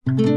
Hello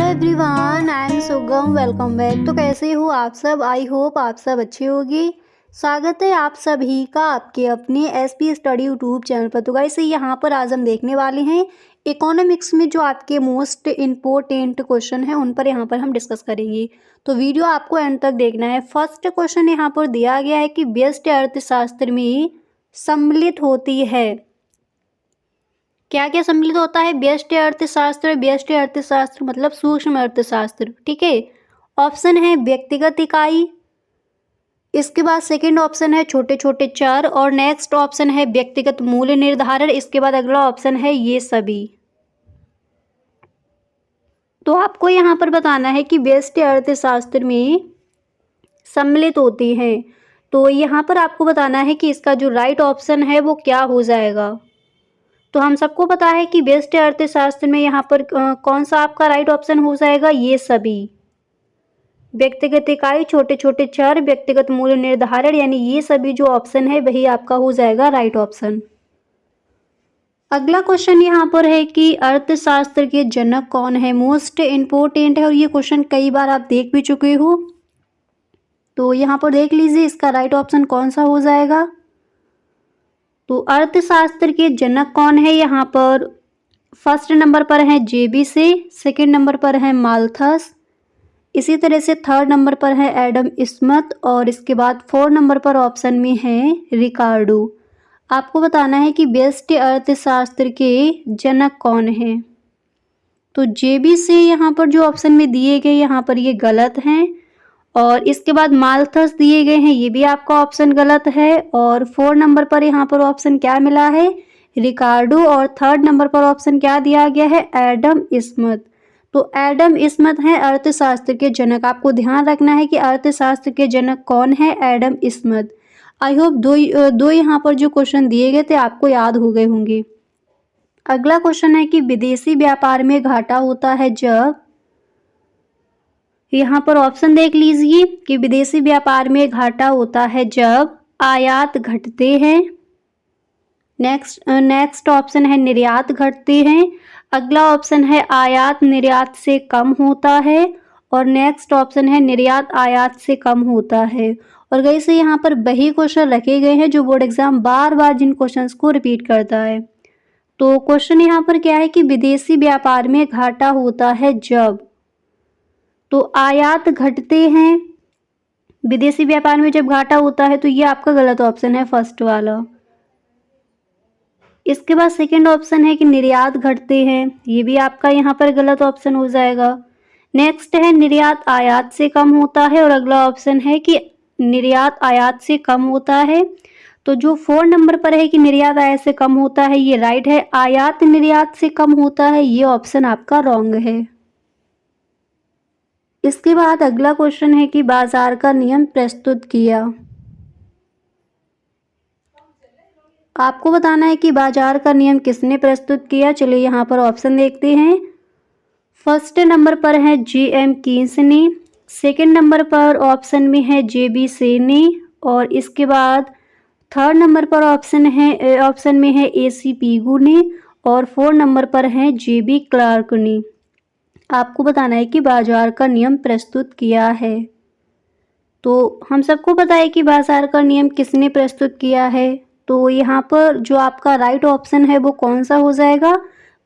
everyone, I am सुगम। Welcome back. तो कैसे हो आप सब? आई होप आप सब अच्छे होगी। स्वागत है आप सभी का आपके अपने एसपी स्टडी यूट्यूब चैनल पर। तो गाइस यहाँ पर आज हम देखने वाले हैं इकोनॉमिक्स में जो आपके मोस्ट इम्पोर्टेंट क्वेश्चन हैं उन पर यहाँ पर हम डिस्कस करेंगे। तो वीडियो आपको एंड तक देखना है। फर्स्ट क्वेश्चन यहाँ पर दिया गया है कि व्यष्टि अर्थशास्त्र में सम्मिलित होती है। क्या क्या सम्मिलित होता है? व्यष्टि अर्थशास्त्र। व्यष्टि अर्थशास्त्र मतलब सूक्ष्म अर्थशास्त्र, ठीक है। ऑप्शन है व्यक्तिगत इकाई, इसके बाद सेकंड ऑप्शन है छोटे छोटे चर, और नेक्स्ट ऑप्शन है व्यक्तिगत मूल्य निर्धारण। इसके बाद अगला ऑप्शन है ये सभी। तो आपको यहाँ पर बताना है कि व्यष्टि अर्थशास्त्र में सम्मिलित होती हैं। तो यहाँ पर आपको बताना है कि इसका जो राइट ऑप्शन है वो क्या हो जाएगा। तो हम सबको पता है कि व्यष्टि अर्थशास्त्र में यहाँ पर कौन सा आपका राइट ऑप्शन हो जाएगा? ये सभी। व्यक्तिगत इकाई, छोटे छोटे चर, व्यक्तिगत मूल्य निर्धारण, यानी ये सभी जो ऑप्शन है वही आपका हो जाएगा राइट ऑप्शन। अगला क्वेश्चन यहाँ पर है कि अर्थशास्त्र के जनक कौन है? मोस्ट इम्पोर्टेंट है और ये क्वेश्चन कई बार आप देख भी चुके हो। तो यहाँ पर देख लीजिए इसका राइट ऑप्शन कौन सा हो जाएगा। तो अर्थशास्त्र के जनक कौन है? यहाँ पर फर्स्ट नंबर पर है जेबीसी, सेकंड नंबर पर है माल्थस, इसी तरह से थर्ड नंबर पर है एडम स्मिथ, और इसके बाद फोर्थ नंबर पर ऑप्शन में है रिकार्डो। आपको बताना है कि व्यष्टि अर्थशास्त्र के जनक कौन है। तो जेबीसी यहाँ पर जो ऑप्शन में दिए गए यहाँ पर ये गलत हैं, और इसके बाद माल्थस दिए गए हैं, ये भी आपका ऑप्शन गलत है। और 4 नंबर पर यहाँ पर ऑप्शन क्या मिला है? रिकार्डो। और थर्ड नंबर पर ऑप्शन क्या दिया गया है? Adam Smith. तो एडम स्मिथ हैं अर्थशास्त्र के जनक। आपको ध्यान रखना है कि अर्थशास्त्र के जनक कौन है? Adam Smith. आई होप दो यहाँ पर जो क्वेश्चन दिए गए थे आपको याद हो गए होंगे। अगला क्वेश्चन है कि विदेशी व्यापार में घाटा होता है जब, यहाँ पर ऑप्शन देख लीजिए कि विदेशी व्यापार में घाटा होता है जब आयात घटते हैं। नेक्स्ट ऑप्शन है निर्यात घटते हैं। अगला ऑप्शन है आयात निर्यात से कम होता है, और नेक्स्ट ऑप्शन है निर्यात आयात से कम होता है। और वैसे यहाँ पर वही क्वेश्चन रखे गए हैं जो बोर्ड एग्जाम बार बार जिन क्वेश्चंस को रिपीट करता है। तो क्वेश्चन यहाँ पर क्या है कि विदेशी व्यापार में घाटा होता है जब, तो आयात घटते हैं विदेशी व्यापार में जब घाटा होता है, तो ये आपका गलत ऑप्शन है फर्स्ट वाला। इसके बाद सेकंड ऑप्शन है कि निर्यात घटते हैं, ये भी आपका यहाँ पर गलत ऑप्शन हो जाएगा। नेक्स्ट है निर्यात आयात से कम होता है, और अगला ऑप्शन है कि निर्यात आयात से कम होता है। तो जो 4 नंबर पर है कि निर्यात आयात से कम होता है ये राइट है। आयात निर्यात से कम होता है ये ऑप्शन आपका रॉन्ग है। इसके बाद अगला क्वेश्चन है कि बाजार का नियम प्रस्तुत किया। आपको बताना है कि बाजार का नियम किसने प्रस्तुत किया। चलिए यहाँ पर ऑप्शन देखते हैं। फर्स्ट नंबर पर है जी.एम. कीन्स ने, सेकंड नंबर पर ऑप्शन में है जे.बी. से ने, और इसके बाद थर्ड नंबर पर ऑप्शन में है ए.सी. पीगू ने, और 4 नंबर पर है जे.बी. क्लार्क ने। आपको बताना है कि बाजार का नियम प्रस्तुत किया है। तो हम सबको पता है कि बाजार का नियम किसने प्रस्तुत किया है। तो यहाँ पर जो आपका राइट ऑप्शन है वो कौन सा हो जाएगा?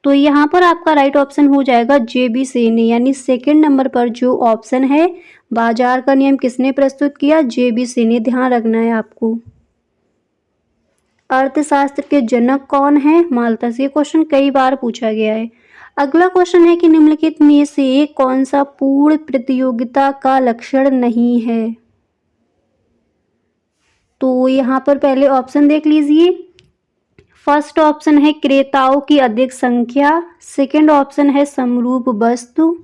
तो यहाँ पर आपका राइट ऑप्शन हो जाएगा जे.बी. सेनी, यानी सेकंड नंबर पर जो ऑप्शन है, बाजार का नियम किसने प्रस्तुत किया? जे.बी. सेनी, ध्यान रखना है आपको। अर्थशास्त्र के जनक कौन है? माल्थस। ये क्वेश्चन कई बार पूछा गया है। अगला क्वेश्चन है कि निम्नलिखित में से कौन सा पूर्ण प्रतियोगिता का लक्षण नहीं है? तो यहाँ पर पहले ऑप्शन देख लीजिए। फर्स्ट ऑप्शन है क्रेताओं की अधिक संख्या, सेकंड ऑप्शन है समरूप वस्तु,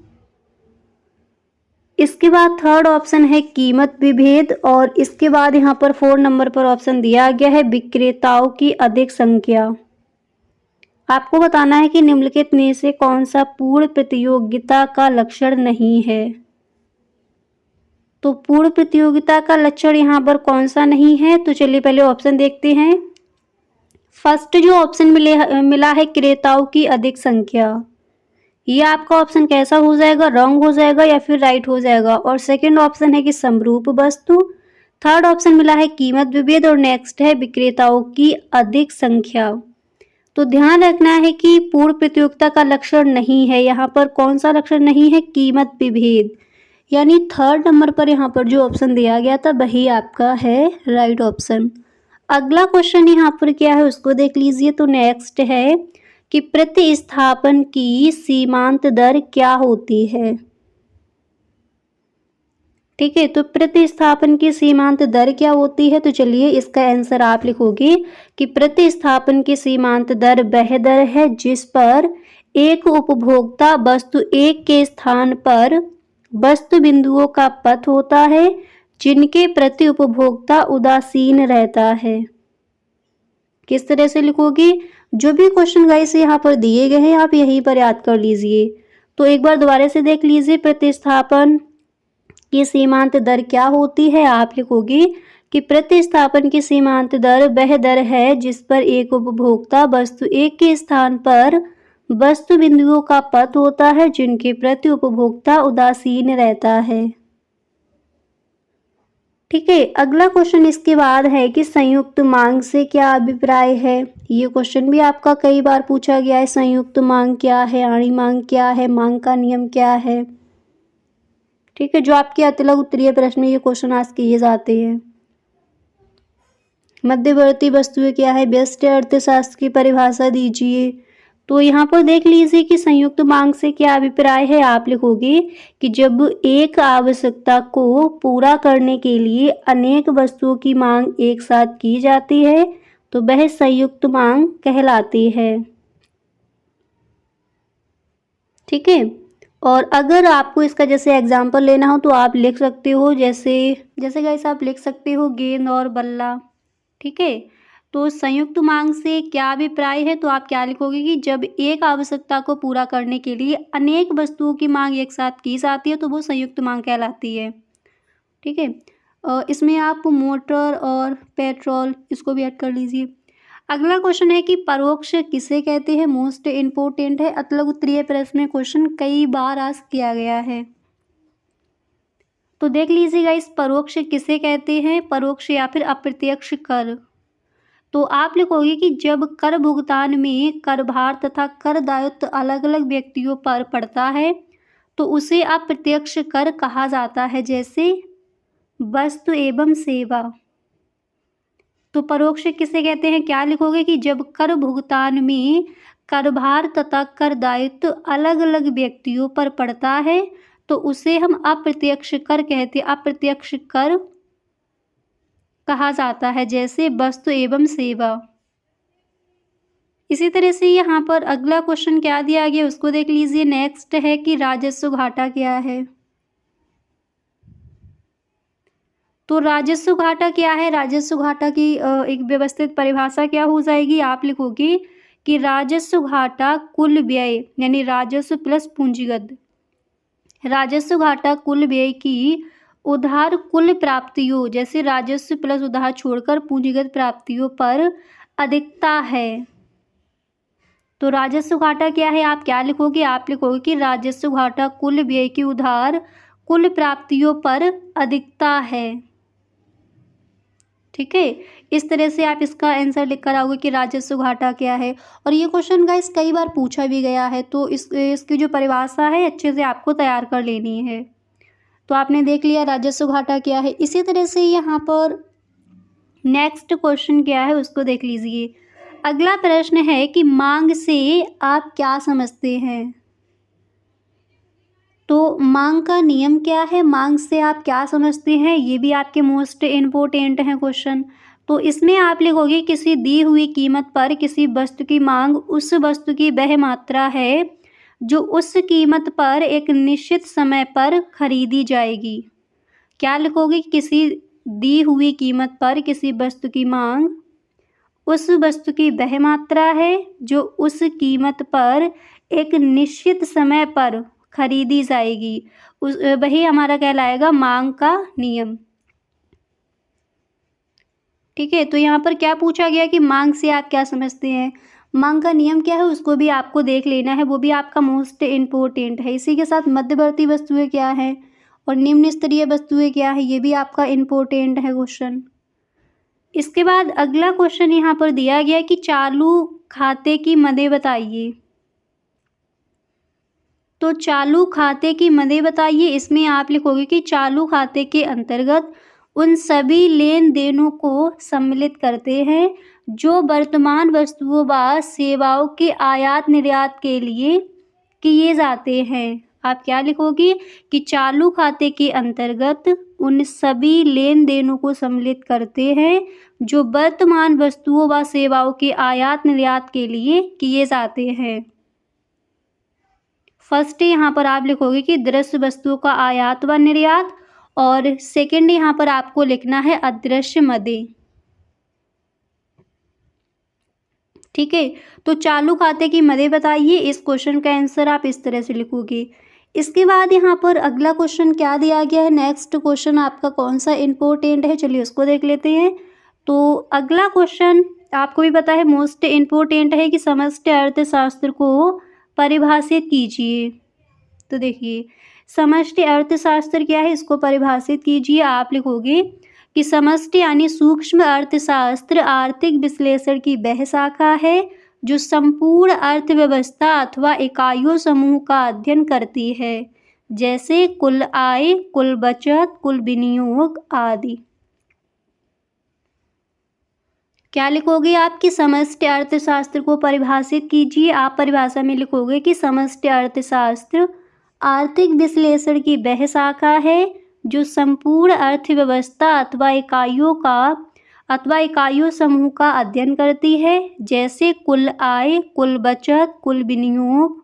इसके बाद थर्ड ऑप्शन है कीमत विभेद, और इसके बाद यहाँ पर 4 नंबर पर ऑप्शन दिया गया है विक्रेताओं की अधिक संख्या। आपको बताना है कि निम्नलिखित में से कौन सा पूर्ण प्रतियोगिता का लक्षण नहीं है। तो पूर्ण प्रतियोगिता का लक्षण यहाँ पर कौन सा नहीं है? तो चलिए पहले ऑप्शन देखते हैं। फर्स्ट जो ऑप्शन मिला है क्रेताओं की अधिक संख्या, ये आपका ऑप्शन कैसा हो जाएगा? रॉन्ग हो जाएगा या फिर राइट हो जाएगा। और सेकंड ऑप्शन है कि समरूप वस्तु, थर्ड ऑप्शन मिला है कीमत विभेद, और नेक्स्ट है विक्रेताओं की अधिक संख्या। तो ध्यान रखना है कि पूर्ण प्रतियोगिता का लक्षण नहीं है, यहाँ पर कौन सा लक्षण नहीं है? कीमत विभेद, यानी थर्ड नंबर पर यहाँ पर जो ऑप्शन दिया गया था वही आपका है राइट ऑप्शन। अगला क्वेश्चन यहाँ पर क्या है उसको देख लीजिए। तो नेक्स्ट है कि प्रतिस्थापन की सीमांत दर क्या होती है? ठीक है, तो प्रतिस्थापन की सीमांत दर क्या होती है? तो चलिए इसका आंसर आप लिखोगे कि प्रतिस्थापन की सीमांत दर वह दर है जिस पर एक उपभोक्ता वस्तु एक के स्थान पर वस्तु बिंदुओं का पथ होता है जिनके प्रति उपभोक्ता उदासीन रहता है। किस तरह से लिखोगे? जो भी क्वेश्चन गाइस यहाँ पर दिए गए हैं आप यहीं पर याद कर लीजिए। तो एक बार दोबारा से देख लीजिए, प्रतिस्थापन की सीमांत दर क्या होती है? आप लिखोगे कि प्रतिस्थापन की सीमांत दर वह दर है जिस पर एक उपभोक्ता वस्तु एक के स्थान पर वस्तु बिंदुओं का पथ होता है जिनके प्रति उपभोक्ता उदासीन रहता है। ठीक है, अगला क्वेश्चन इसके बाद है कि संयुक्त मांग से क्या अभिप्राय है? ये क्वेश्चन भी आपका कई बार पूछा गया है। संयुक्त मांग क्या है? आड़ी मांग क्या है? मांग का नियम क्या है? ठीक है, जो आपके अतिलघु उत्तरीय प्रश्न में ये क्वेश्चन आज किए जाते हैं। मध्यवर्ती वस्तुएं क्या है? व्यष्टि अर्थशास्त्र की परिभाषा दीजिए। तो यहाँ पर देख लीजिए कि संयुक्त मांग से क्या अभिप्राय है। आप लिखोगे कि जब एक आवश्यकता को पूरा करने के लिए अनेक वस्तुओं की मांग एक साथ की जाती है तो वह संयुक्त मांग कहलाती है। ठीक है, और अगर आपको इसका जैसे एग्जाम्पल लेना हो तो आप लिख सकते हो, जैसे गाइस आप लिख सकते हो गेंद और बल्ला। ठीक है, तो संयुक्त मांग से क्या अभिप्राय है? तो आप क्या लिखोगे कि जब एक आवश्यकता को पूरा करने के लिए अनेक वस्तुओं की मांग एक साथ की जाती है तो वो संयुक्त मांग कहलाती है। ठीक है, इसमें आप मोटर और पेट्रोल इसको भी ऐड कर लीजिए। अगला क्वेश्चन है कि परोक्ष किसे कहते हैं? मोस्ट इम्पोर्टेंट है, अतिलघु उत्तरीय प्रश्न में क्वेश्चन कई बार आस्क किया गया है। तो देख लीजिएगा इस परोक्ष किसे कहते हैं? परोक्ष या फिर अप्रत्यक्ष कर। तो आप लिखोगे कि जब कर भुगतान में कर भार तथा कर दायित्व अलग अलग व्यक्तियों पर पड़ता है तो उसे अप्रत्यक्ष कर कहा जाता है, जैसे वस्तु एवं सेवा। तो परोक्ष किसे कहते हैं? क्या लिखोगे कि जब कर भुगतान में कर भार तथा कर दायित्व अलग अलग व्यक्तियों पर पड़ता है तो उसे हम अप्रत्यक्ष कर कहते हैं, अप्रत्यक्ष कर कहा जाता है, जैसे वस्तु एवं सेवा। इसी तरह से यहाँ पर अगला क्वेश्चन क्या दिया गया उसको देख लीजिए। नेक्स्ट है कि राजस्व घाटा क्या है? तो राजस्व घाटा क्या है? राजस्व घाटा की एक व्यवस्थित परिभाषा क्या हो जाएगी? आप लिखोगे कि राजस्व घाटा कुल व्यय यानी राजस्व प्लस पूंजीगत। राजस्व घाटा कुल व्यय की उधार कुल प्राप्तियों, जैसे राजस्व प्लस उधार छोड़कर पूंजीगत प्राप्तियों पर अधिकता है। तो राजस्व घाटा क्या है? आप क्या लिखोगे? आप लिखोगे कि राजस्व घाटा कुल व्यय की उधार कुल प्राप्तियों पर अधिकता है। ठीक है। इस तरह से आप इसका आंसर लिख कर आओगे कि राजस्व घाटा क्या है। और ये क्वेश्चन गाइस कई बार पूछा भी गया है, तो इसकी जो परिभाषा है अच्छे से आपको तैयार कर लेनी है। तो आपने देख लिया राजस्व घाटा क्या है। इसी तरह से यहाँ पर नेक्स्ट क्वेश्चन क्या है उसको देख लीजिए। अगला प्रश्न है कि मांग से आप क्या समझते हैं। तो मांग का नियम क्या है, मांग से आप क्या समझते हैं, ये भी आपके मोस्ट इम्पोर्टेंट है क्वेश्चन। तो इसमें आप लिखोगे किसी दी हुई कीमत पर किसी वस्तु की मांग उस वस्तु की वह मात्रा है जो उस कीमत पर एक निश्चित समय पर खरीदी जाएगी। क्या लिखोगे, किसी दी हुई कीमत पर किसी वस्तु की मांग उस वस्तु की वह मात्रा है जो उस कीमत पर एक निश्चित समय पर खरीदी जाएगी, वही हमारा कहलाएगा मांग का नियम। ठीक है। तो यहाँ पर क्या पूछा गया कि मांग से आप क्या समझते हैं, मांग का नियम क्या है उसको भी आपको देख लेना है, वो भी आपका मोस्ट इम्पोर्टेंट है। इसी के साथ मध्यवर्ती वस्तुएं क्या है और निम्न स्तरीय वस्तुएं क्या है, ये भी आपका इम्पोर्टेंट है क्वेश्चन। इसके बाद अगला क्वेश्चन यहाँ पर दिया गया कि चालू खाते की मदें बताइए। तो चालू खाते की मदें बताइए, इसमें आप लिखोगे कि चालू खाते के अंतर्गत उन सभी लेन देनों को सम्मिलित करते हैं जो वर्तमान वस्तुओं व सेवाओं के आयात निर्यात के लिए किए जाते हैं। आप क्या लिखोगे कि चालू खाते के अंतर्गत उन सभी लेन देनों को सम्मिलित करते हैं जो वर्तमान वस्तुओं व सेवाओं के आयात निर्यात के लिए किए जाते हैं। फर्स्ट यहाँ पर आप लिखोगे कि दृश्य वस्तुओं का आयात व निर्यात, और सेकंड यहाँ पर आपको लिखना है अदृश्य मदें। ठीक है। तो चालू खाते की मदें बताइए, इस क्वेश्चन का आंसर आप इस तरह से लिखोगे। इसके बाद यहाँ पर अगला क्वेश्चन क्या दिया गया है, नेक्स्ट क्वेश्चन आपका कौन सा इम्पोर्टेंट है, चलिए उसको देख लेते हैं। तो अगला क्वेश्चन आपको भी पता है मोस्ट इम्पोर्टेंट है कि समष्टि अर्थशास्त्र को परिभाषित कीजिए। तो देखिए समष्टि अर्थशास्त्र क्या है, इसको परिभाषित कीजिए। आप लिखोगे कि समष्टि यानी सूक्ष्म अर्थशास्त्र आर्थिक विश्लेषण की वह शाखा है जो संपूर्ण अर्थव्यवस्था अथवा इकाइयों समूह का अध्ययन करती है, जैसे कुल आय, कुल बचत, कुल विनियोग आदि। क्या लिखोगे आप कि समष्टि अर्थशास्त्र को परिभाषित कीजिए। आप परिभाषा में लिखोगे कि समष्टि अर्थशास्त्र आर्थिक विश्लेषण की वह शाखा है जो संपूर्ण अर्थव्यवस्था अथवा इकाइयों समूह का अध्ययन करती है, जैसे कुल आय, कुल बचत, कुल विनियोग।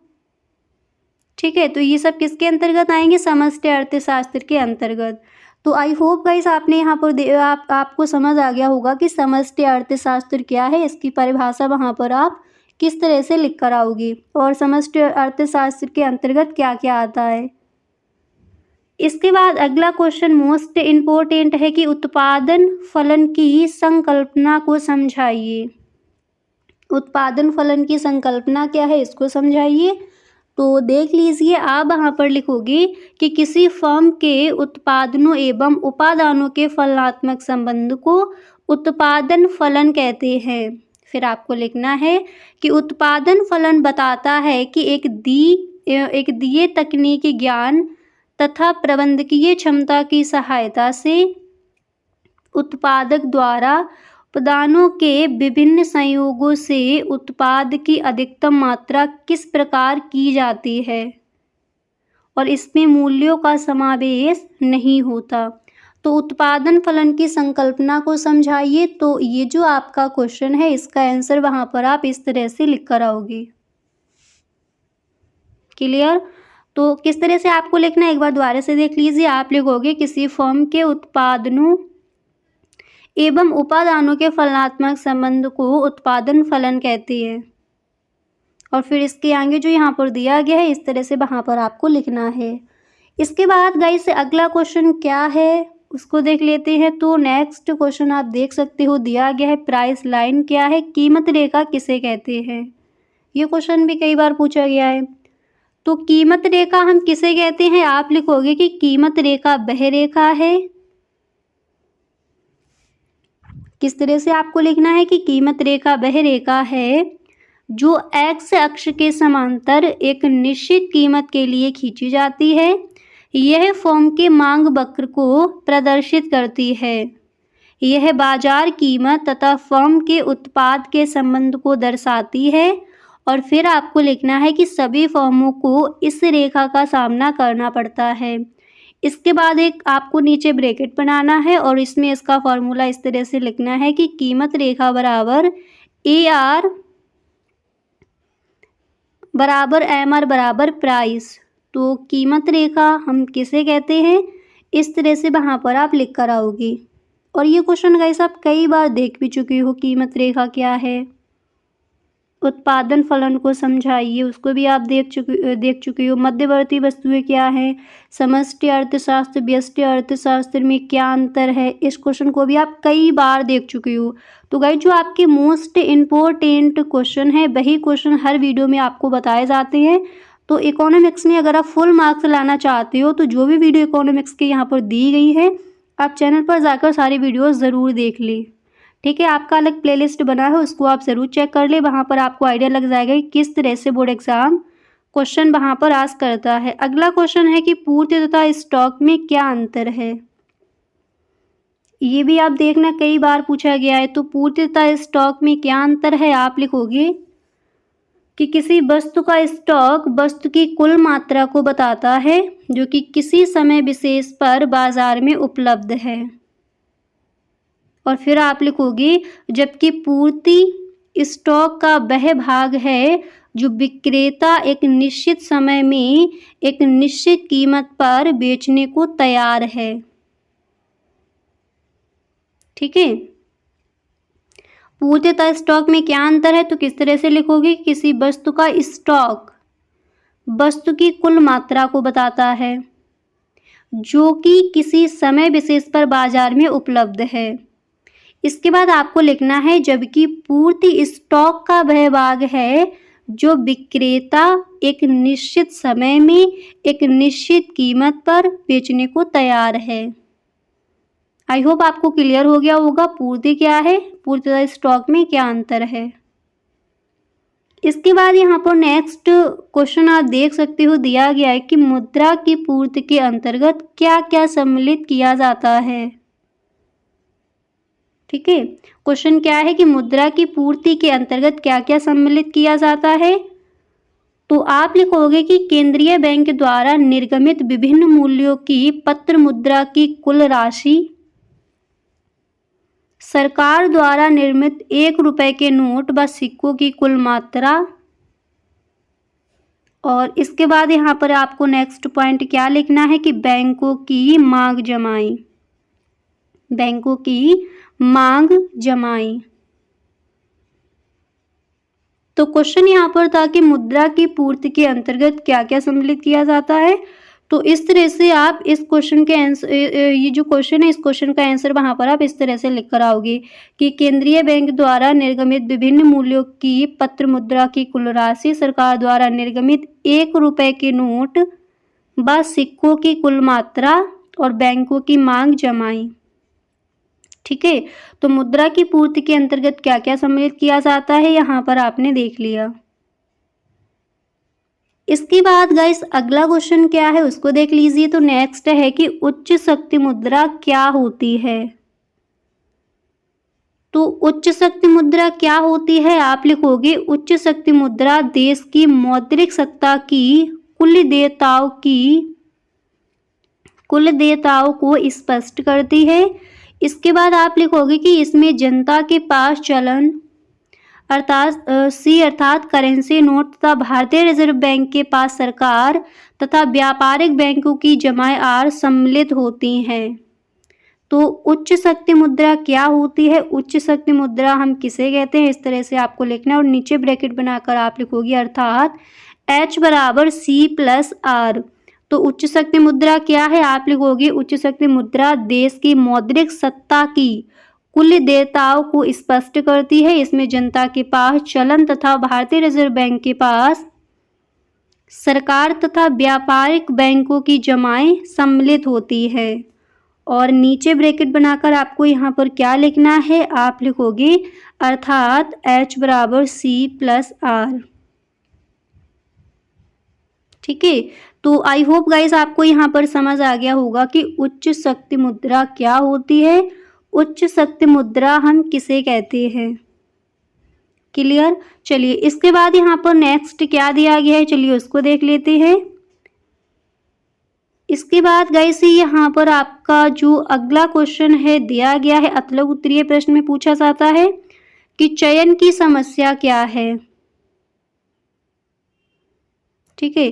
ठीक है। तो ये सब किसके अंतर्गत आएंगे, समष्टि अर्थशास्त्र के अंतर्गत। तो आई होप गाइस आपने यहाँ पर आपको समझ आ गया होगा कि समष्टि अर्थशास्त्र क्या है, इसकी परिभाषा वहाँ पर आप किस तरह से लिख कर आओगे और समष्टि अर्थशास्त्र के अंतर्गत क्या क्या आता है। इसके बाद अगला क्वेश्चन मोस्ट इम्पोर्टेंट है कि उत्पादन फलन की संकल्पना को समझाइए। उत्पादन फलन की संकल्पना क्या है, इसको समझाइए। तो देख लीजिए आप वहाँ पर लिखोगे कि किसी फर्म के उत्पादनों एवं उपादानों के फलनात्मक संबंध को उत्पादन फलन कहते हैं। फिर आपको लिखना है कि उत्पादन फलन बताता है कि एक दिए तकनीकी ज्ञान तथा प्रबंधकीय क्षमता की सहायता से उत्पादक द्वारा उत्पादों के विभिन्न संयोगों से उत्पाद की अधिकतम मात्रा किस प्रकार की जाती है और इसमें मूल्यों का समावेश नहीं होता। तो उत्पादन फलन की संकल्पना को समझाइए। तो ये जो आपका क्वेश्चन है इसका आंसर वहाँ पर आप इस तरह से लिख कर आओगे। क्लियर। तो किस तरह से आपको लिखना है एक बार दोबारा से देख लीजिए। आप लिखोगे किसी फर्म के उत्पादनों एवं उपादानों के फलनात्मक संबंध को उत्पादन फलन कहते हैं, और फिर इसके आगे जो यहाँ पर दिया गया है इस तरह से वहाँ पर आपको लिखना है। इसके बाद गाइस अगला क्वेश्चन क्या है उसको देख लेते हैं। तो नेक्स्ट क्वेश्चन आप देख सकते हो दिया गया है प्राइस लाइन क्या है, कीमत रेखा किसे कहते हैं। ये क्वेश्चन भी कई बार पूछा गया है। तो कीमत रेखा हम किसे कहते हैं, आप लिखोगे कि कीमत रेखा वह रेखा है किस तरह से आपको लिखना है कि कीमत रेखा वह रेखा है जो एक्स अक्ष के समांतर एक निश्चित कीमत के लिए खींची जाती है। यह फर्म के मांग वक्र को प्रदर्शित करती है। यह बाजार कीमत तथा फर्म के उत्पाद के संबंध को दर्शाती है। और फिर आपको लिखना है कि सभी फर्मों को इस रेखा का सामना करना पड़ता है। इसके बाद एक आपको नीचे ब्रैकेट बनाना है और इसमें इसका फॉर्मूला इस तरह से लिखना है कि कीमत रेखा बराबर AR बराबर MR बराबर प्राइस। तो कीमत रेखा हम किसे कहते हैं, इस तरह से वहाँ पर आप लिख कर आओगे। और ये क्वेश्चन गाइस आप कई बार देख भी चुके हो। कीमत रेखा क्या है, उत्पादन फलन को समझाइए, उसको भी आप देख चुके हो। मध्यवर्ती वस्तुएं क्या हैं, समष्टि अर्थशास्त्र व्यष्टि अर्थशास्त्र में क्या अंतर है, इस क्वेश्चन को भी आप कई बार देख चुके हो। तो गाइस जो आपके मोस्ट इम्पोर्टेंट क्वेश्चन है वही क्वेश्चन हर वीडियो में आपको बताए जाते हैं। तो इकोनॉमिक्स में अगर आप फुल मार्क्स लाना चाहते हो तो जो भी वीडियो इकोनॉमिक्स के यहाँ पर दी गई है आप चैनल पर जाकर सारी वीडियोस ज़रूर देख लें। ठीक है, आपका अलग प्लेलिस्ट बना है, उसको आप ज़रूर चेक कर ले। वहाँ पर आपको आइडिया लग जाएगा कि किस तरह से बोर्ड एग्जाम क्वेश्चन वहाँ पर आस्क करता है। अगला क्वेश्चन है कि पूर्ति तथा स्टॉक में क्या अंतर है। ये भी आप देखना कई बार पूछा गया है। तो पूर्ति तथा स्टॉक में क्या अंतर है, आप लिखोगे कि किसी वस्तु का स्टॉक वस्तु की कुल मात्रा को बताता है जो कि किसी समय विशेष पर बाजार में उपलब्ध है। और फिर आप लिखोगे जबकि पूर्ति स्टॉक का वह भाग है जो विक्रेता एक निश्चित समय में एक निश्चित कीमत पर बेचने को तैयार है। ठीक है, पूर्ति तथा स्टॉक में क्या अंतर है, तो किस तरह से लिखोगे, किसी वस्तु का स्टॉक वस्तु की कुल मात्रा को बताता है जो कि किसी समय विशेष पर बाजार में उपलब्ध है। इसके बाद आपको लिखना है जबकि पूर्ति स्टॉक का वह भाग है जो विक्रेता एक निश्चित समय में एक निश्चित कीमत पर बेचने को तैयार है। आई होप आपको क्लियर हो गया होगा पूर्ति क्या है, पूर्ति तथा स्टॉक में क्या अंतर है। इसके बाद यहाँ पर नेक्स्ट क्वेश्चन आप देख सकते हो, दिया गया है कि मुद्रा की पूर्ति के अंतर्गत क्या क्या सम्मिलित किया जाता है। ठीक है, क्वेश्चन क्या है कि मुद्रा की पूर्ति के अंतर्गत क्या क्या सम्मिलित किया जाता है। तो आप लिखोगे कि केंद्रीय बैंक द्वारा निर्गमित विभिन्न मूल्यों की पत्र मुद्रा की कुल राशि, सरकार द्वारा निर्मित 1 रुपए के नोट व सिक्कों की कुल मात्रा। और इसके बाद यहाँ पर आपको नेक्स्ट पॉइंट क्या लिखना है कि बैंकों की मांग जमाई, बैंकों की मांग जमाई। तो क्वेश्चन यहाँ पर था कि मुद्रा की पूर्ति के अंतर्गत क्या क्या सम्मिलित किया जाता है। तो इस तरह से आप इस क्वेश्चन के आंसर, ये जो क्वेश्चन है इस क्वेश्चन का आंसर वहाँ पर आप इस तरह से लिख कर आओगे कि केंद्रीय बैंक द्वारा निर्गमित विभिन्न मूल्यों की पत्र मुद्रा की कुल राशि, सरकार द्वारा निर्गमित 1 रुपए के नोट व सिक्कों की कुल मात्रा और बैंकों की मांग जमाई। ठीक है, तो मुद्रा की पूर्ति के अंतर्गत क्या क्या सम्मिलित किया जाता है यहाँ पर आपने देख लिया। इसके बाद गाइस अगला क्वेश्चन क्या है उसको देख लीजिए। तो नेक्स्ट है कि उच्च शक्ति मुद्रा क्या होती है। तो उच्च शक्ति मुद्रा क्या होती है, आप लिखोगे उच्च शक्ति मुद्रा देश की मौद्रिक सत्ता की कुल देयताओं को स्पष्ट करती है। इसके बाद आप लिखोगे कि इसमें जनता के पास चलन अर्थात करेंसी नोट तथा भारतीय रिजर्व बैंक के पास सरकार तथा व्यापारिक बैंकों की जमाएं आर सम्मिलित होती हैं। तो उच्च शक्ति मुद्रा क्या होती है, उच्च शक्ति मुद्रा हम किसे कहते हैं, इस तरह से आपको लिखना है। और नीचे ब्रैकेट बनाकर आप लिखोगे अर्थात H बराबर C+R। तो उच्च शक्ति मुद्रा क्या है, आप लिखोगे उच्च शक्ति मुद्रा देश की मौद्रिक सत्ता की कुल देयताओं को स्पष्ट करती है। इसमें जनता के पास चलन तथा भारतीय रिजर्व बैंक के पास सरकार तथा व्यापारिक बैंकों की जमाएं सम्मिलित होती है। और नीचे ब्रैकेट बनाकर आपको यहाँ पर क्या लिखना है, आप लिखोगे अर्थात H बराबर C+R। ठीक है, तो आई होप गाइस आपको यहाँ पर समझ आ गया होगा कि उच्च शक्ति मुद्रा क्या होती है, उच्च शक्ति मुद्रा हम किसे कहते हैं। क्लियर। चलिए इसके बाद यहाँ पर नेक्स्ट क्या दिया गया है, चलिए उसको देख लेते हैं। इसके बाद गाइस यहाँ पर आपका जो अगला क्वेश्चन है दिया गया है, अतलग उत्तरीय प्रश्न में पूछा जाता है कि चयन की समस्या क्या है। ठीक है,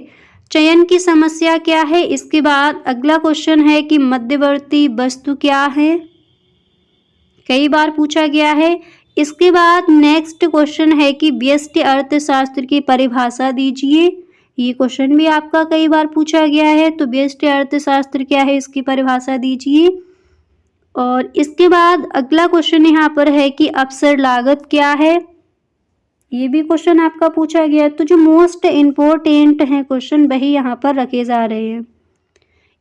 चयन की समस्या क्या है। इसके बाद अगला क्वेश्चन है कि मध्यवर्ती वस्तु क्या है, कई बार पूछा गया है। इसके बाद नेक्स्ट क्वेश्चन है कि व्यष्टि अर्थशास्त्र की परिभाषा दीजिए, ये क्वेश्चन भी आपका कई बार पूछा गया है। तो व्यष्टि अर्थशास्त्र क्या है, इसकी परिभाषा दीजिए। और इसके बाद अगला क्वेश्चन यहाँ पर है कि अवसर लागत क्या है, ये भी क्वेश्चन आपका पूछा गया है। तो जो मोस्ट इम्पोर्टेंट है क्वेश्चन वही यहाँ पर रखे जा रहे हैं।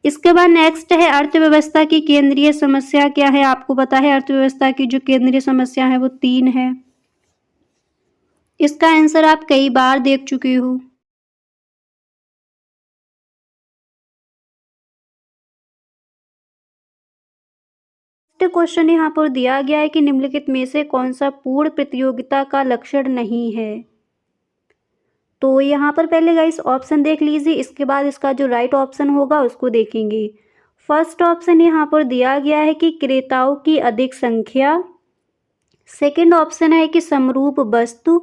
इसके बाद नेक्स्ट है अर्थव्यवस्था की केंद्रीय समस्या क्या है। आपको पता है अर्थव्यवस्था की जो केंद्रीय समस्या है वो 3 है। इसका आंसर आप कई बार देख चुके हो। क्वेश्चन यहाँ पर दिया गया है कि निम्नलिखित में से कौन सा पूर्ण प्रतियोगिता का लक्षण नहीं है। तो यहाँ पर पहले गाइस ऑप्शन देख लीजिए, इसके बाद इसका जो राइट ऑप्शन होगा उसको देखेंगे। फर्स्ट ऑप्शन यहाँ पर दिया गया है कि क्रेताओं की अधिक संख्या। सेकंड ऑप्शन है कि समरूप वस्तु।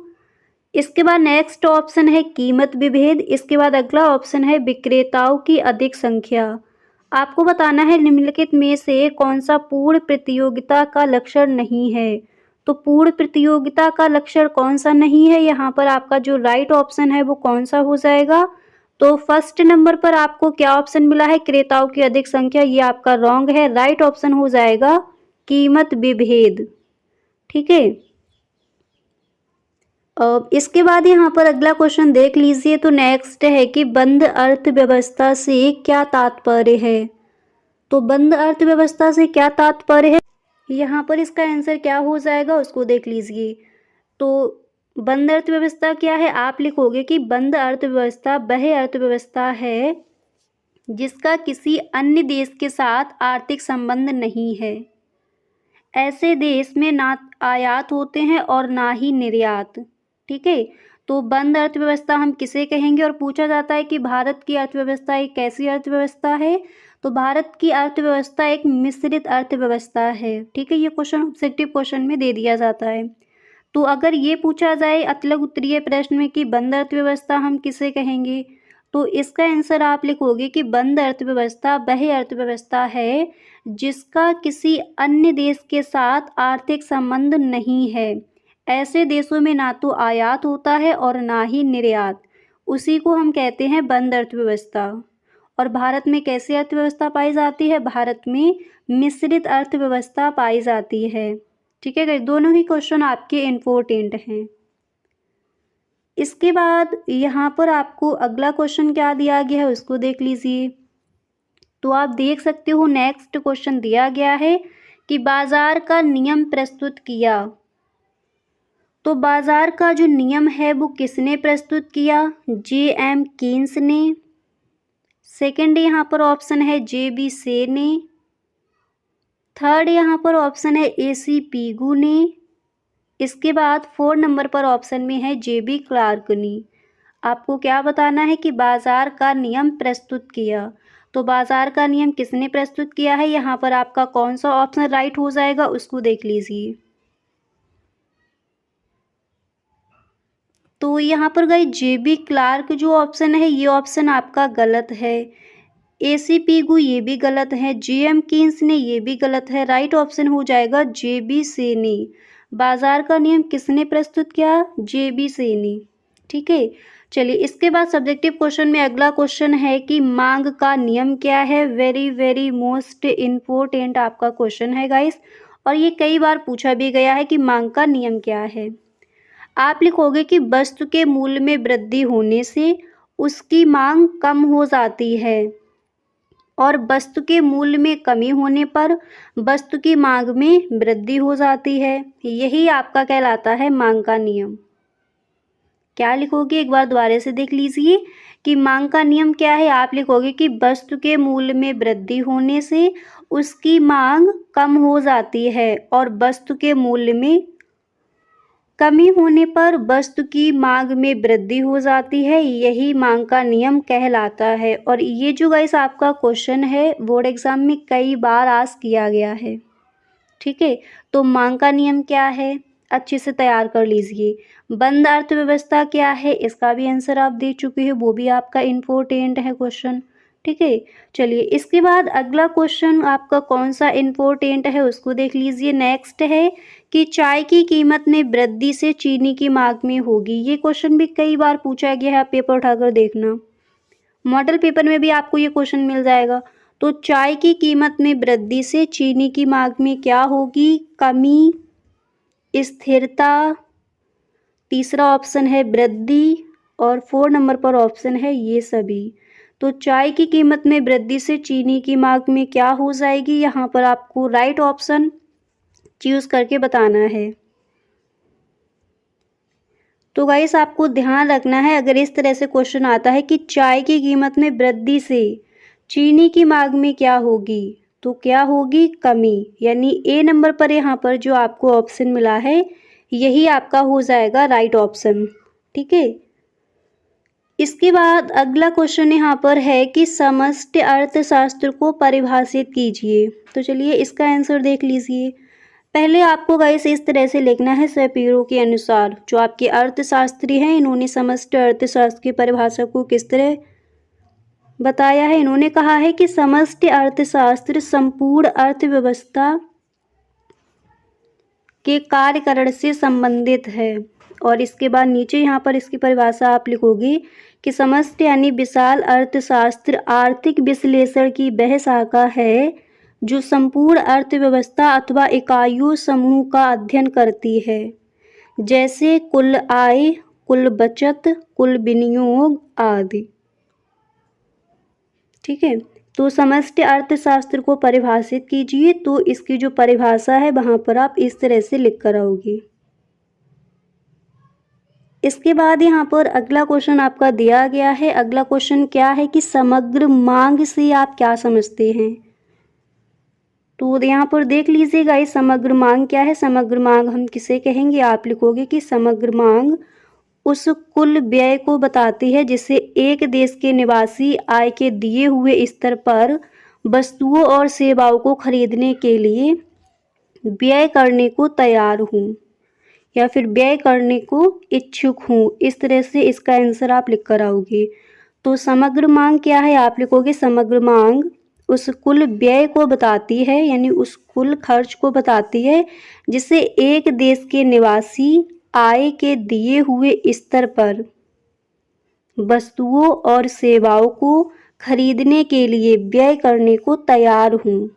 इसके बाद नेक्स्ट ऑप्शन है कीमत विभेद। इसके बाद अगला ऑप्शन है विक्रेताओं की अधिक संख्या। आपको बताना है निम्नलिखित में से कौन सा पूर्ण प्रतियोगिता का लक्षण नहीं है। तो पूर्ण प्रतियोगिता का लक्षण कौन सा नहीं है, यहाँ पर आपका जो राइट ऑप्शन है वो कौन सा हो जाएगा। तो फर्स्ट नंबर पर आपको क्या ऑप्शन मिला है, क्रेताओं की अधिक संख्या, ये आपका रॉन्ग है। राइट ऑप्शन हो जाएगा कीमत विभेद। ठीक है, इसके बाद यहाँ पर अगला क्वेश्चन देख लीजिए। तो नेक्स्ट है कि बंद अर्थव्यवस्था से क्या तात्पर्य है। तो बंद अर्थव्यवस्था से क्या तात्पर्य है, यहाँ पर इसका आंसर क्या हो जाएगा उसको देख लीजिए। तो बंद अर्थव्यवस्था क्या है, आप लिखोगे कि बंद अर्थव्यवस्था वह अर्थव्यवस्था है जिसका किसी अन्य देश के साथ आर्थिक संबंध नहीं है। ऐसे देश में ना आयात होते हैं और ना ही निर्यात। ठीक है, तो बंद अर्थव्यवस्था हम किसे कहेंगे। और पूछा जाता है कि भारत की अर्थव्यवस्था एक कैसी अर्थव्यवस्था है। तो भारत की अर्थव्यवस्था एक मिश्रित अर्थव्यवस्था है। ठीक है, ये क्वेश्चन ऑब्जेक्टिव क्वेश्चन में दे दिया जाता है। तो अगर ये पूछा जाए अतलग उत्तरीय प्रश्न में कि बंद अर्थव्यवस्था हम किसे कहेंगे, तो इसका आंसर आप लिखोगे कि बंद अर्थव्यवस्था वह अर्थव्यवस्था है जिसका किसी अन्य देश के साथ आर्थिक संबंध नहीं है। ऐसे देशों में ना तो आयात होता है और ना ही निर्यात, उसी को हम कहते हैं बंद अर्थव्यवस्था। और भारत में कैसी अर्थव्यवस्था पाई जाती है, भारत में मिश्रित अर्थव्यवस्था पाई जाती है। ठीक है गाइस, दोनों ही क्वेश्चन आपके इम्पोर्टेंट हैं। इसके बाद यहाँ पर आपको अगला क्वेश्चन क्या दिया गया है उसको देख लीजिए। तो आप देख सकते हो नेक्स्ट क्वेश्चन दिया गया है कि बाजार का नियम प्रस्तुत किया। तो बाजार का जो नियम है वो किसने प्रस्तुत किया, J.M. कीन्स ने। सेकंड यहाँ पर ऑप्शन है J.B. से ने। थर्ड यहाँ पर ऑप्शन है A.C. पीगू ने। इसके बाद 4 नंबर पर ऑप्शन में है J.B. क्लार्क ने। आपको क्या बताना है कि बाजार का नियम प्रस्तुत किया। तो बाजार का नियम किसने प्रस्तुत किया है, यहाँ पर आपका कौन सा ऑप्शन राइट हो जाएगा उसको देख लीजिए। तो यहाँ पर गई J.B. क्लार्क जो ऑप्शन है ये ऑप्शन आपका गलत है। A.C. पीगू ये भी गलत है। J.M. कीन्स ने ये भी गलत है। राइट ऑप्शन हो जाएगा J.B. से ने। बाजार का नियम किसने प्रस्तुत किया, J.B. से ने। ठीक है, चलिए इसके बाद सब्जेक्टिव क्वेश्चन में अगला क्वेश्चन है कि मांग का नियम क्या है। वेरी वेरी मोस्ट इम्पोर्टेंट आपका क्वेश्चन है गाइस, और ये कई बार पूछा भी गया है कि मांग का नियम क्या है। आप लिखोगे कि वस्तु के मूल्य में वृद्धि होने से उसकी मांग कम हो जाती है। और वस्तु के मूल्य में कमी होने पर वस्तु की मांग में वृद्धि हो जाती है। यही आपका कहलाता है मांग का नियम। क्या लिखोगे, एक बार दोबारा से देख लीजिए कि मांग का नियम क्या है। आप लिखोगे कि वस्तु के मूल्य में वृद्धि होने से उसकी मांग कम हो जाती है और वस्तु के मूल्य में कमी होने पर वस्तु की मांग में वृद्धि हो जाती है। यही मांग का नियम कहलाता है। और ये जो गाइस आपका क्वेश्चन है बोर्ड एग्जाम में कई बार आस्क किया गया है। ठीक है, तो मांग का नियम क्या है अच्छे से तैयार कर लीजिए। बंद अर्थव्यवस्था क्या है, इसका भी आंसर आप दे चुके हैं, वो भी आपका इम्पोर्टेंट है क्वेश्चन। ठीक है, चलिए इसके बाद अगला क्वेश्चन आपका कौन सा इम्पोर्टेंट है उसको देख लीजिए। नेक्स्ट है कि चाय की कीमत में वृद्धि से चीनी की मांग में होगी। ये क्वेश्चन भी कई बार पूछा गया है, आप पेपर उठाकर देखना, मॉडल पेपर में भी आपको ये क्वेश्चन मिल जाएगा। तो चाय की कीमत में वृद्धि से चीनी की मांग में क्या होगी, कमी, स्थिरता, तीसरा ऑप्शन है वृद्धि और 4 नंबर पर ऑप्शन है ये सभी। तो चाय की कीमत में वृद्धि से चीनी की मांग में क्या हो जाएगी, यहाँ पर आपको राइट ऑप्शन चूज करके बताना है। तो गाइस आपको ध्यान रखना है, अगर इस तरह से क्वेश्चन आता है कि चाय की कीमत में वृद्धि से चीनी की मांग में क्या होगी, तो क्या होगी, कमी। यानी ए नंबर पर यहाँ पर जो आपको ऑप्शन मिला है यही आपका हो जाएगा राइट ऑप्शन। ठीक है, इसके बाद अगला क्वेश्चन यहाँ पर है कि समष्टि अर्थशास्त्र को परिभाषित कीजिए। तो चलिए इसका आंसर देख लीजिए। पहले आपको गाइस इस तरह से लिखना है, शपेरो के अनुसार जो आपके अर्थशास्त्री हैं इन्होंने समष्टि अर्थशास्त्र की परिभाषा को किस तरह बताया है। इन्होंने कहा है कि समष्टि अर्थशास्त्र संपूर्ण अर्थव्यवस्था के कार्यकरण से संबंधित है। और इसके बाद नीचे यहाँ पर इसकी परिभाषा आप लिखोगे कि समष्टि यानी विशाल अर्थशास्त्र आर्थिक विश्लेषण की वह शाखा है जो संपूर्ण अर्थव्यवस्था अथवा इकाइयों समूह का अध्ययन करती है, जैसे कुल आय, कुल बचत, कुल विनियोग आदि। ठीक है, तो समष्टि अर्थशास्त्र को परिभाषित कीजिए। तो इसकी जो परिभाषा है वहां पर आप इस तरह से लिख कर आओगे। इसके बाद यहाँ पर अगला क्वेश्चन आपका दिया गया है। अगला क्वेश्चन क्या है कि समग्र मांग से आप क्या समझते हैं। तो यहाँ पर देख लीजिएगा इस समग्र मांग क्या है। समग्र मांग हम किसे कहेंगे, आप लिखोगे कि समग्र मांग उस कुल व्यय को बताती है जिसे एक देश के निवासी आय के दिए हुए स्तर पर वस्तुओं और सेवाओं को खरीदने के लिए व्यय करने को तैयार हूँ या फिर व्यय करने को इच्छुक हूँ। इस तरह से इसका आंसर आप लिख कर आओगे। तो समग्र मांग क्या है, आप लिखोगे समग्र मांग उस कुल व्यय को बताती है यानी उस कुल खर्च को बताती है जिसे एक देश के निवासी आय के दिए हुए स्तर पर वस्तुओं और सेवाओं को खरीदने के लिए व्यय करने को तैयार हूँ।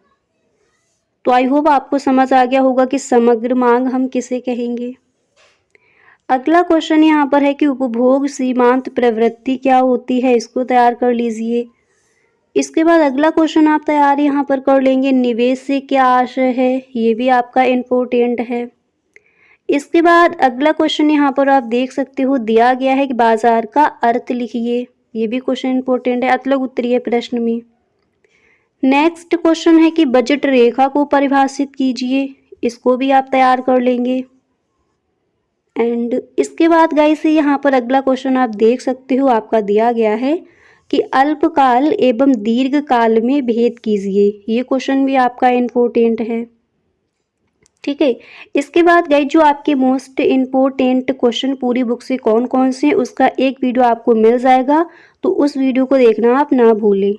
तो आई होप आपको समझ आ गया होगा कि समग्र मांग हम किसे कहेंगे। अगला क्वेश्चन यहाँ पर है कि उपभोग सीमांत प्रवृत्ति क्या होती है, इसको तैयार कर लीजिए। इसके बाद अगला क्वेश्चन आप तैयार यहाँ पर कर लेंगे, निवेश से क्या आशय है, ये भी आपका इम्पोर्टेंट है। इसके बाद अगला क्वेश्चन यहाँ पर आप देख सकते हो दिया गया है कि बाजार का अर्थ लिखिए, ये भी क्वेश्चन इंपॉर्टेंट है, अतलग उत्तरीय प्रश्न में। नेक्स्ट क्वेश्चन है कि बजट रेखा को परिभाषित कीजिए, इसको भी आप तैयार कर लेंगे। एंड इसके बाद गाइस यहाँ पर अगला क्वेश्चन आप देख सकते हो आपका दिया गया है कि अल्पकाल एवं दीर्घकाल में भेद कीजिए, ये क्वेश्चन भी आपका इम्पोर्टेंट है। ठीक है, इसके बाद गाइस जो आपके मोस्ट इम्पोर्टेंट क्वेश्चन पूरी बुक से कौन कौन से उसका एक वीडियो आपको मिल जाएगा, तो उस वीडियो को देखना आप ना भूलें।